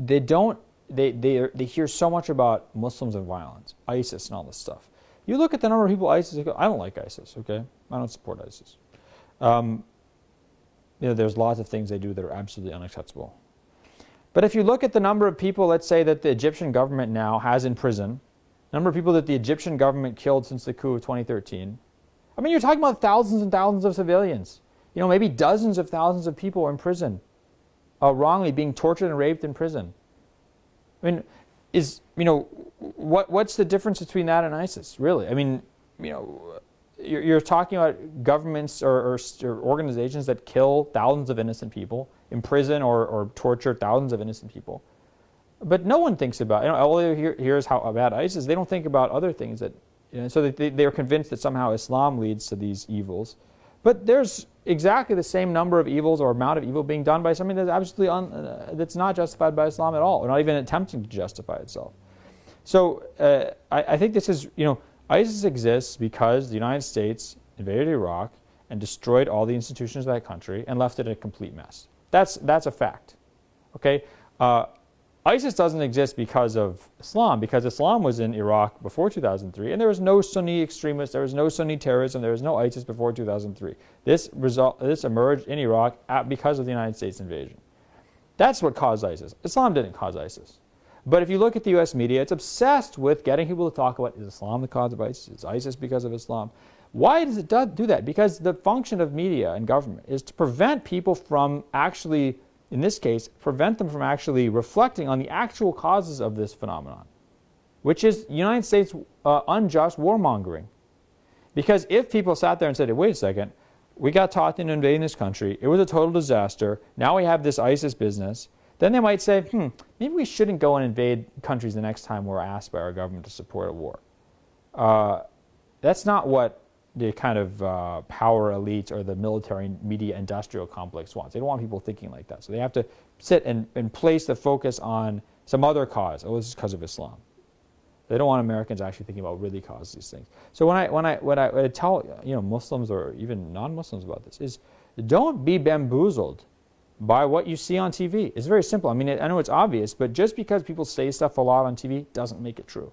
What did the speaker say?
they don't, they hear so much about Muslims and violence, ISIS and all this stuff. You look at the number of people ISIS, I don't like ISIS, okay? I don't support ISIS. There's lots of things they do that are absolutely unacceptable. But if you look at the number of people, let's say, that the Egyptian government now has in prison, number of people that the Egyptian government killed since the coup of 2013, I mean, you're talking about thousands and thousands of civilians. Maybe dozens of thousands of people in prison, wrongly being tortured and raped in prison. I mean, what's the difference between that and ISIS, really? I mean, you're talking about governments or organizations that kill thousands of innocent people, imprison or torture thousands of innocent people. But no one thinks about, all they hear is how bad ISIS. They don't think about other things that, so they're convinced that somehow Islam leads to these evils. But there's exactly the same number of evils or amount of evil being done by something that's absolutely that's not justified by Islam at all, or not even attempting to justify itself. So I think this is, ISIS exists because the United States invaded Iraq and destroyed all the institutions of that country and left it in a complete mess. That's a fact. Okay. ISIS doesn't exist because of Islam, because Islam was in Iraq before 2003, and there was no Sunni extremists, there was no Sunni terrorism, there was no ISIS before 2003. This emerged in Iraq because of the United States invasion. That's what caused ISIS. Islam didn't cause ISIS. But if you look at the U.S. media, it's obsessed with getting people to talk about, is Islam the cause of ISIS? Is ISIS because of Islam? Why does it do that? Because the function of media and government is to prevent people from actually, in this case, prevent them from actually reflecting on the actual causes of this phenomenon, which is United States unjust warmongering. Because if people sat there and said, wait a second, we got talked into invading this country, it was a total disaster, now we have this ISIS business, then they might say, maybe we shouldn't go and invade countries the next time we're asked by our government to support a war. That's not what the kind of power elites or the military media industrial complex wants. They don't want people thinking like that. So they have to sit and place the focus on some other cause. Oh, this is because of Islam. They don't want Americans actually thinking about what really causes these things. So when I tell Muslims or even non-Muslims about this is, don't be bamboozled by what you see on TV. It's very simple. I mean, I know it's obvious, but just because people say stuff a lot on TV doesn't make it true.